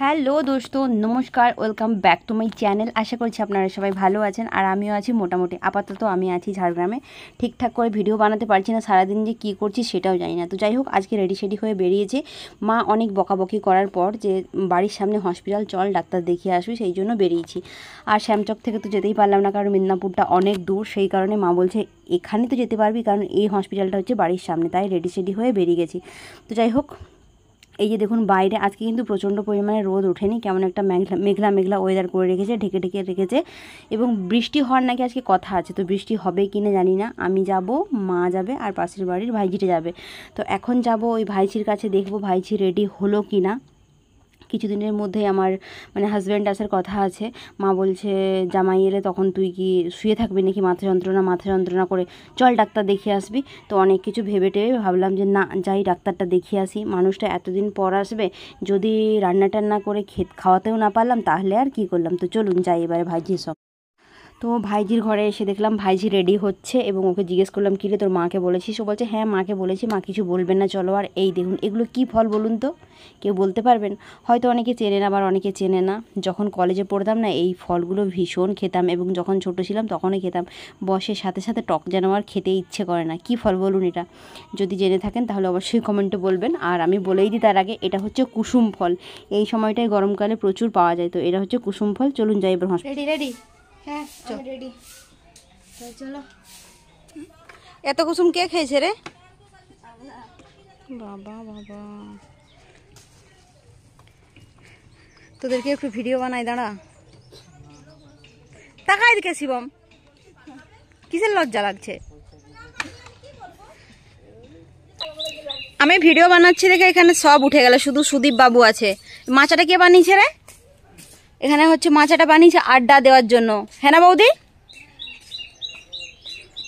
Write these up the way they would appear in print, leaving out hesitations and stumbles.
Hello দোস্তো, নমস্কার, welcome back to my channel. আশা করছি আপনারা সবাই ভালো আছেন আর আমিও আছি মোটামুটি। আপাতত আমি আছি ঝাড়গ্রামে, ঠিকঠাক করে ভিডিও বানাতে পারছি না, সারাদিন যে কী করছি সেটাও জানি না। তো যাই হোক, আজকে রেডি সেডি হয়ে বেরিয়েছি। মা অনেক বকাবকি করার পর যে বাড়ির সামনে হসপিটাল, চল ডাক্তার দেখিয়ে আসবি, সেই জন্য বেরিয়েছি। আর শ্যামচক থেকে তো যেতেই পারলাম না, কারণ মিদনাপুরটা অনেক দূর। সেই কারণে মা বলছে এখানে তো যেতে পারবি, কারণ এই হসপিটালটা হচ্ছে বাড়ির সামনে, তাই রেডি সেডি হয়ে বেরিয়ে গেছি। তো যাই হোক, এই যে দেখুন বাইরে আজকে কিন্তু প্রচণ্ড পরিমাণে রোদ ওঠেনি, কেমন একটা মেঘলা মেঘলা ওয়েদার করে রেখেছে, ঢেকে ঢেকে রেখেছে, এবং বৃষ্টি হওয়ার নাকি আজকে কথা আছে। তো বৃষ্টি হবে কি না জানি না। আমি যাব, মা যাবে, আর পাশের বাড়ির ভাইঝিটা যাবে। তো এখন যাব ওই ভাইঝির কাছে, দেখবো ভাইঝি রেডি হলো কি না। কিছুদিনের মধ্যেই আমার হাজব্যান্ড আসার কথা আছে। মা বলছে জামাই এলে তখন তুই কি শুয়ে থাকবি নাকি মাথা যন্ত্রণা করে, চল ডাক্তার দেখিয়ে আসবি। তো অনেক কিছু ভেবে টেবে ভাবলাম যে না, যাই ডাক্তারটা দেখিয়ে আসি। মানুষটা এতদিন পর আসবে, যদি রান্না টান্না করে খাওয়াতেও না পারলাম তাহলে আর কি করলাম। তো চলুন যাই এবারে ভাইঝির সব। তো ভাইজির ঘরে এসে দেখলাম ভাইজি রেডি হচ্ছে, এবং ওকে জিজ্ঞেস করলাম কী রে তোর মাকে বলেছিস? ও বলছে হ্যাঁ মাকে বলেছি, মা কিছু বলবেন না, চলো। আর এই দেখুন, এগুলো কি ফল বলুন তো, কেউ বলতে পারবেন? হয়তো অনেকে চেনে না, আবার অনেকে চেনে না। যখন কলেজে পড়তাম না, এই ফলগুলো ভীষণ খেতাম, এবং যখন ছোটো ছিলাম তখনই খেতাম। বয়সের সাথে সাথে টক যেন আর খেতে ইচ্ছে করে না। কী ফল বলুন এটা? যদি জেনে থাকেন তাহলে অবশ্যই কমেন্টে বলবেন। আর আমি বলেই দিই তার আগে, এটা হচ্ছে কুসুম ফল। এই সময়টায় গরমকালে প্রচুর পাওয়া যায়। তো এটা হচ্ছে কুসুম ফল। চলুন যাই এবার হসপিটাল। রেডি? হ্যাঁ রেডি, চলো। এত কুসুম কে খেয়েছে রে? বাবা বাবা, তোদেরকে একটু ভিডিও বানাই, দাঁড়া। তাকাই দিকে শিবম, কিসের লজ্জা লাগছে? আমি ভিডিও বানাচ্ছি দেখে এখানে সব উঠে গেল, শুধু সুদীপ বাবু আছে। মাচাটা কে বানিয়েছে রে? এখানে হচ্ছে মাচাটা বানিয়েছে আড্ডা দেওয়ার জন্য, হ্যাঁ না বৌদি?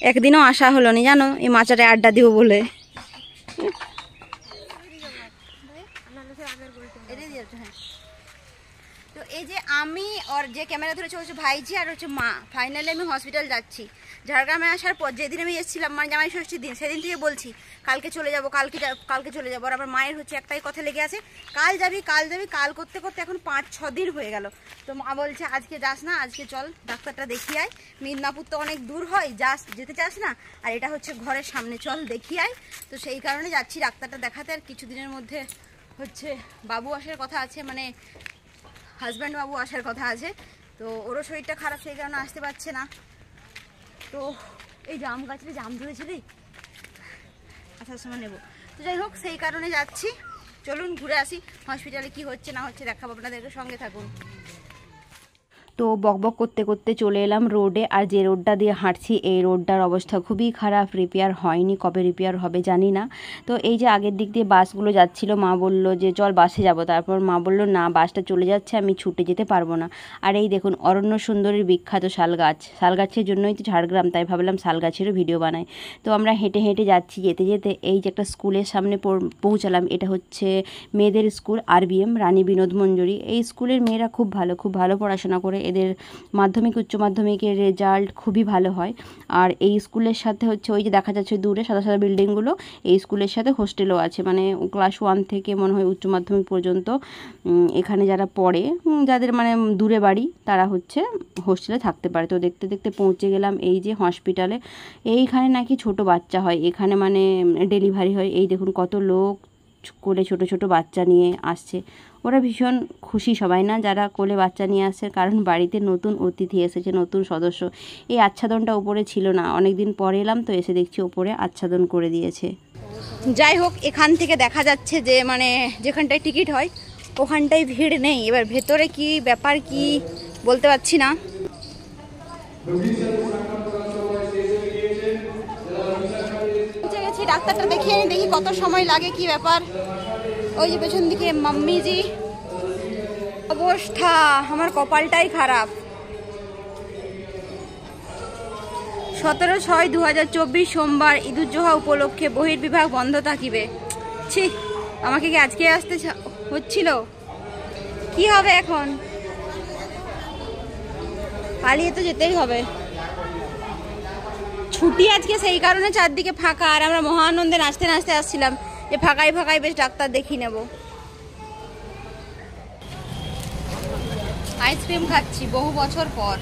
একদিনও আসা হলো না জানো, এই মাচাটায় আড্ডা দিব বলে। তো এই যে আমি আর যে ক্যামেরা ধরেছে হচ্ছে ভাইজি আর হচ্ছে মা। ফাইনালি আমি হসপিটাল যাচ্ছি। ঝাড়গ্রামে আসার পর যেদিন আমি এসেছিলাম, জামাই ষষ্ঠীর দিন, সেদিন থেকে বলছি কালকে চলে যাব, কালকে চলে যাবো। আর আমার মায়ের হচ্ছে একটাই কথা লেগে আছে, কাল যাবি কাল করতে করতে এখন 5-6 দিন হয়ে গেল। তো মা বলছে আজকে যাস না, আজকে চল ডাক্তারটা দেখিয়ে আয়। মিদনাপুর তো অনেক দূর হয়, যেতে চাস না, আর এটা হচ্ছে ঘরের সামনে, চল দেখিয়ে আয়। তো সেই কারণে যাচ্ছি ডাক্তারটা দেখাতে। আর কিছুদিনের মধ্যে হচ্ছে বাবু আসার কথা আছে, হাজব্যান্ড বাবু আসার কথা আছে। তো ওরও শরীরটা খারাপ, সেই কারণে আসতে পারছে না। তো এই জাম গাছটা জাম ধরেছে রে, আসার সময় নেবো। তো যাই হোক, সেই কারণে যাচ্ছি। চলুন ঘুরে আসি, হসপিটালে কি হচ্ছে না হচ্ছে দেখাবো আপনাদেরকে, সঙ্গে থাকুন। তো বকবক করতে করতে চলে এলাম রোডে। আর যে রোডটা দিয়ে হাঁটছি, এই রোডটার অবস্থা খুবই খারাপ, রিপেয়ার হয়নি, কবে রিপেয়ার হবে জানি না। তো এই যে আগের দিক দিয়ে বাসগুলো যাচ্ছিল, মা বলল যে চল বাসে যাব। তারপর মা বলল না, বাসটা চলে যাচ্ছে, আমি ছুটে যেতে পারবো না। আর এই দেখুন অরণ্য সুন্দরীর বিখ্যাত শাল গাছের জন্যই তো ঝাড়গ্রাম, তাই ভাবলাম শাল গাছেরও ভিডিও বানাই। তো আমরা হেঁটে হেঁটে যাচ্ছি, যেতে যেতে এই যে একটা স্কুলের সামনে পৌঁছালাম। এটা হচ্ছে মেয়েদের স্কুল, RBM রানী বিনোদ মঞ্জুরি। এই স্কুলের মেয়েরা খুব ভালো পড়াশোনা করে, এদের মাধ্যমিক উচ্চ মাধ্যমিকের রেজাল্ট খুবই ভালো হয়। আর এই স্কুলের সাথে হচ্ছে ওই যে দেখা যাচ্ছে দূরে সাদা সাদা বিল্ডিংগুলো, এই স্কুলের সাথে হোস্টেলও আছে। ক্লাস 1 থেকে মনে হয় উচ্চ মাধ্যমিক পর্যন্ত এখানে যারা পড়ে, যাদের দূরে বাড়ি, তারা হচ্ছে হোস্টেলে থাকতে পারে। তো দেখতে দেখতে পৌঁছে গেলাম এই যে হসপিটালে। এইখানে নাকি ছোট বাচ্চা হয়, এখানে ডেলিভারি হয়। এই দেখুন কত লোক কোলে ছোট বাচ্চা নিয়ে আসছে। ওরা ভীষণ খুশি সবাই, না যারা কোলে বাচ্চা নিয়ে আসছে, কারণ বাড়িতে নতুন অতিথি এসেছে, নতুন সদস্য। এই আচ্ছাদনটা উপরে ছিল না, অনেক দিন পরে এলাম তো এসে দেখছি উপরে আচ্ছাদন করে দিয়েছে। যাই হোক, এখান থেকে দেখা যাচ্ছে যে যেখানটায় টিকিট হয় ওখানটায় ভিড় নেই। এবার ভেতরে কি ব্যাপার কি বলতে পারছি না। ডাক্তারটা দেখিয়ে দেখি কত সময় লাগে, কি ব্যাপার। ওই যে পেছন দিকে মাম্মিজি। অবস্থা আমার কপালটাই খারাপ। 17/6/2024 সোমবার ঈদুজ্জোহা উপলক্ষে বহির্বিভাগ বন্ধ থাকিবে। ছি, আমাকে কি আজকে আসতে হচ্ছিল? কি হবে এখন? পালিয়ে তো যেতেই হবে। ছুটি আজকে, সেই কারণে চারদিকে ফাঁকা। আর আমরা মহানন্দে নাচতে নাচতে আসছিলাম যে ফাঁকাই বেশ ডাক্তার দেখিয়ে নেব। আইসক্রিম খাচ্ছি বহু বছর পর।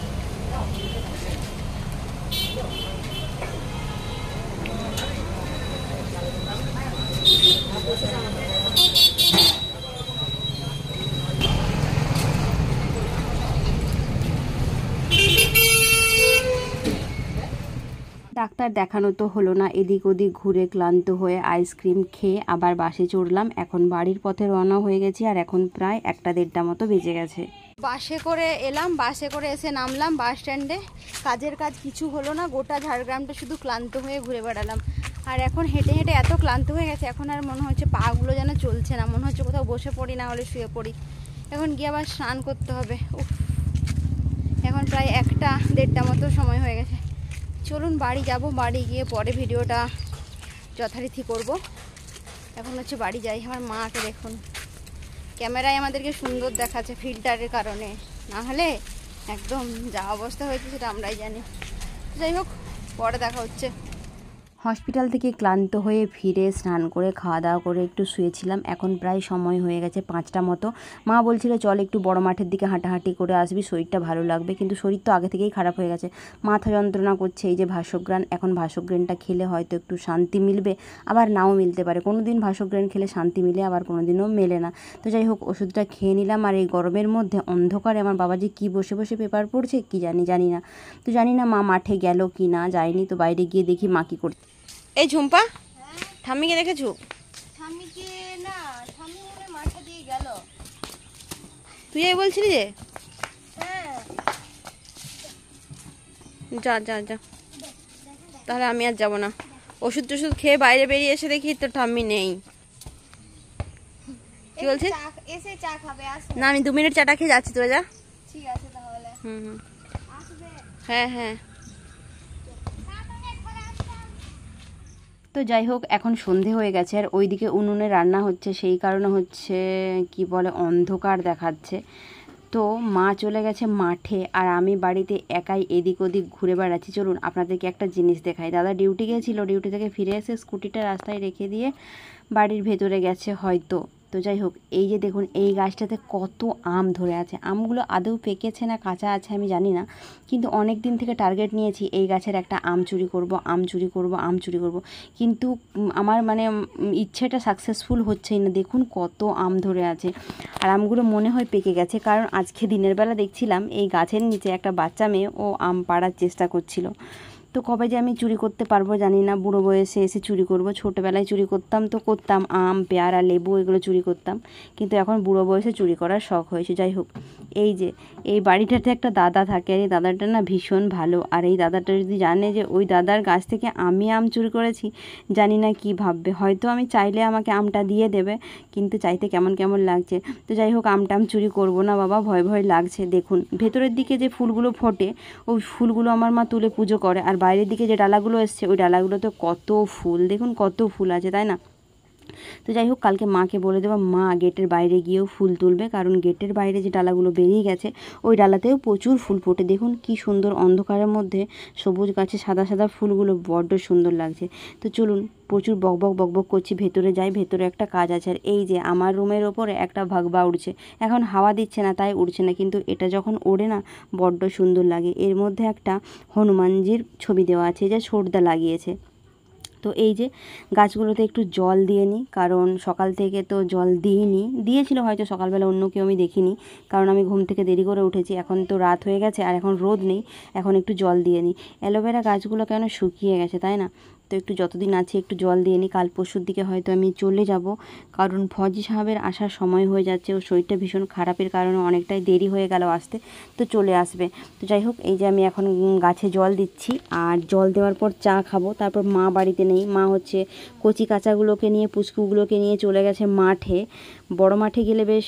ডাক্তার দেখানো তো হলো না, এদিক ওদিক ঘুরে ক্লান্ত হয়ে আইসক্রিম খেয়ে আবার বাসে চড়লাম। এখন বাড়ির পথে রওনা হয়ে গেছি, আর এখন প্রায় 1-1:30 মতো বেজে গেছে। বাসে করে এলাম, বাসে করে এসে নামলাম বাস স্ট্যান্ডে। কাজের কাজ কিছু হলো না, গোটা ঝাড়গ্রামটা শুধু ক্লান্ত হয়ে ঘুরে বেড়ালাম। আর এখন হেঁটে হেঁটে এত ক্লান্ত হয়ে গেছে, এখন আর মনে হচ্ছে পাগুলো যেন চলছে না, মনে হচ্ছে কোথাও বসে পড়ি, না হলে শুয়ে পড়ি। এখন গিয়ে আবার স্নান করতে হবে। উফ, এখন প্রায় 1-1:30 মতো সময় হয়ে গেছে। চলুন বাড়ি যাব, বাড়ি গিয়ে পরে ভিডিওটা যথারীতি করব। এখন হচ্ছে বাড়ি যাই। আমার মাকে দেখুন, ক্যামেরায় আমাদেরকে সুন্দর দেখাচ্ছে ফিল্টারের কারণে, না হলে একদম যা অবস্থা হয়েছে সেটা আমরাই জানি। যাই হোক, পরে দেখা হচ্ছে। হসপিটাল থেকে ক্লান্ত হয়ে ফিরে স্নান করে খাওয়া দাওয়া করে একটু শুয়েছিলাম। এখন প্রায় সময় হয়ে গেছে 5টা মতো। মা বলছিল চল একটু বড় মাঠের দিকে হাঁটাহাঁটি করে আসবি, শরীরটা ভালো লাগবে। কিন্তু শরীর তো আগে থেকেই খারাপ হয়ে গেছে, মাথা যন্ত্রণা করছে। এই যে ভাসগ্রান, এখন ভাসগ্রানটা খেলে হয়তো একটু শান্তি মিলবে, আবার নাও মিলতে পারে। কোনো দিন ভাসগ্রান খেলে শান্তি মিলে, আবার কোনো দিনও মেলে না। তো যাই হোক, ওষুধটা খেয়ে নিলাম। আর এই গরমের মধ্যে অন্ধকারে আমার বাবাজি কি বসে বসে পেপার পড়ছে কি জানি না। তো জানি না মা মাঠে গেল কি না, যায়নি। তো বাইরে গিয়ে দেখি মা কি করছে। এই ঝুম্পা, ঠাম্মিকে দেখেছো? ঠাম্মিকে না, ঠাম্মি মনে মাঠে দিয়ে গেল। তুই এই বলছিলি যে? হ্যাঁ, যা যা যা, তাহলে আমি আর যাবো না। ওষুধ টষুধ খেয়ে বাইরে বেরিয়ে এসে দেখি তো ঠাম্মি নেই। কি বলছিস? এসে চা খাবে, আসো। না, আমি 2 মিনিট চাটা খেয়ে যাচ্ছি, তুই যা। ঠিক আছে তাহলে। হুম, আসবে। হ্যাঁ হ্যাঁ। তো যাই হোক, এখন সন্ধে হয়ে গেছে, আর ওইদিকে উনুনে রান্না হচ্ছে, সেই কারণে হচ্ছে কি বলে অন্ধকার দেখাচ্ছে। তো মা চলে গেছে মাঠে, আর আমি বাড়িতে একাই এদিক ওদিক ঘুরে বেড়াচ্ছি। চলুন আপনাদেরকে একটা জিনিস দেখাই। দাদা ডিউটি গিয়েছিল, ডিউটি থেকে ফিরে এসে স্কুটিটা রাস্তায় রেখে দিয়ে বাড়ির ভেতরে গেছে হয়তো। তো যাই হোক, এই যে দেখুন, এই গাছটাতে কত আম ধরে আছে। আমগুলো আদৌ পেকেছে না কাঁচা আছে আমি জানি না, কিন্তু অনেক দিন থেকে টার্গেট নিয়েছি এই গাছের একটা আম চুরি করব, আম চুরি করব, আম চুরি করব। কিন্তু আমার মানে ইচ্ছেটা সাকসেসফুল হচ্ছেই না। দেখুন কত আম ধরে আছে, আর আমগুলো মনে হয় পেকে গেছে, কারণ আজকে দিনের বেলা দেখছিলাম এই গাছের নিচে একটা বাচ্চা মেয়ে ও আম পাড়ার চেষ্টা করছিল। তো কবে যে আমি চুরি করতে পারবো জানি না, বুড়ো বয়সে এসে চুরি করব। ছোটোবেলায় চুরি করতাম তো করতাম, আম পেয়ারা লেবু এগুলো চুরি করতাম, কিন্তু এখন বুড়ো বয়সে চুরি করার শখ হয়েছে। যাই হোক, এই যে এই বাড়িটাতে একটা দাদা থাকে, আর এই দাদাটা না ভীষণ ভালো। আর এই দাদাটা যদি জানে যে ওই দাদার গাছ থেকে আমি আম চুরি করেছি, জানি না কি ভাববে। হয়তো আমি চাইলে আমাকে আমটা দিয়ে দেবে, কিন্তু চাইতে কেমন কেমন লাগছে। তো যাই হোক, আমটা আম চুরি করবো না বাবা, ভয় ভয় লাগছে। দেখুন ভেতরের দিকে যে ফুলগুলো ফোটে, ওই ফুলগুলো আমার মা তুলে পুজো করে, আর বাইরের দিকে যে ডালাগুলো এসছে ওই ডালাগুলোতে কত ফুল, দেখুন কত ফুল আছে, তাই না? তো যাই হোক, কালকে মাকে বলে দেবো মা গেটের বাইরে গিয়েও ফুল তুলবে, কারণ গেটের বাইরে যে ডালাগুলো বেরিয়ে গেছে ওই ডালাতেও প্রচুর ফুল ফোটে। দেখুন কি সুন্দর অন্ধকারের মধ্যে সবুজ গাছে সাদা সাদা ফুলগুলো বড্ড সুন্দর লাগছে। তো চলুন, প্রচুর বকবক করছি, ভেতরে যাই, ভেতরে একটা কাজ আছে। আর এই যে আমার রুমের ওপরে একটা ভাগবা উড়ছে, এখন হাওয়া দিচ্ছে না তাই উড়ছে না, কিন্তু এটা যখন ওড়ে না বড্ড সুন্দর লাগে। এর মধ্যে একটা হনুমানজির ছবি দেওয়া আছে, যে ছোটদা লাগিয়েছে। তো এই যে গাছগুলোতে একটু জল দিয়ে নিই, কারণ সকাল থেকে তো জল দিয়েছিল হয়তো সকালবেলা, অন্য কেউ আমি দেখিনি, কারণ আমি ঘুম থেকে দেরি করে উঠেছি। এখন তো রাত হয়ে গেছে আর এখন রোদ নেই, এখন একটু জল দিয়ে নিই। অ্যালোভেরা গাছগুলো কেন শুকিয়ে গেছে, তাই না? তো একটু যতদিন আছে একটু জল দিয়ে নিই। কাল পরশুর দিকে হয়তো আমি চলে যাব, কারণ ফজি সাহেবের আসার সময় হয়ে যাচ্ছে। ওর শরীরটা ভীষণ খারাপের কারণে অনেকটাই দেরি হয়ে গেল আসতে, তো চলে আসবে। তো যাই হোক, এই যে আমি এখন গাছে জল দিচ্ছি, আর জল দেওয়ার পর চা খাবো। তারপর মা বাড়িতে নেই, মা হচ্ছে কচি কাঁচাগুলোকে নিয়ে পুচকুগুলোকে নিয়ে চলে গেছে মাঠে। বড় মাঠে গেলে বেশ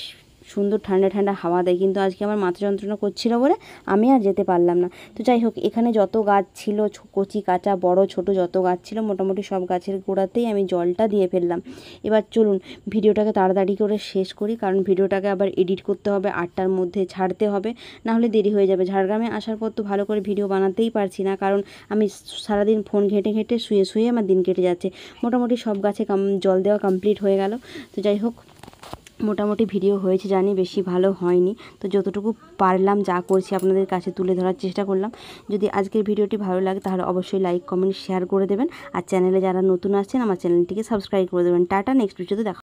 সুন্দর ঠান্ডা ঠান্ডা হাওয়া দেয়, কিন্তু আজকে আমার মাথা যন্ত্রণা করছিল বলে আমি আর যেতে পারলাম না। তো যাই হোক, এখানে যত গাছ ছিল কচি কাঁচা বড় ছোট যত গাছ ছিল মোটামুটি সব গাছের গোড়াতেই আমি জলটা দিয়ে ফেললাম। এবার চলুন ভিডিওটাকে তাড়াতাড়ি করে শেষ করি, কারণ ভিডিওটাকে আবার এডিট করতে হবে, 8টার মধ্যে ছাড়তে হবে, নাহলে দেরি হয়ে যাবে। ঝাড়গ্রামে আসার পর তো ভালো করে ভিডিও বানাতেই পারছি না, কারণ আমি সারাদিন ফোন ঘেঁটে ঘেঁটে শুয়ে আমার দিন কেটে যাচ্ছে। মোটামুটি সব গাছে জল দেওয়া কমপ্লিট হয়ে গেল। তো যাই হোক, মোটামুটি ভিডিও হয়েছে জানি, বেশি ভালো হয়নি, তো যতটুকু পারলাম যা করছি আপনাদের কাছে তুলে ধরার চেষ্টা করলাম। যদি আজকের ভিডিওটি ভালো লাগে তাহলে অবশ্যই লাইক কমেন্ট শেয়ার করে দেবেন, আর চ্যানেলে যারা নতুন আসছেন আমার চ্যানেলটিকে সাবস্ক্রাইব করে দেবেন। টাটা, নেক্সট ভিডিওতে দেখা।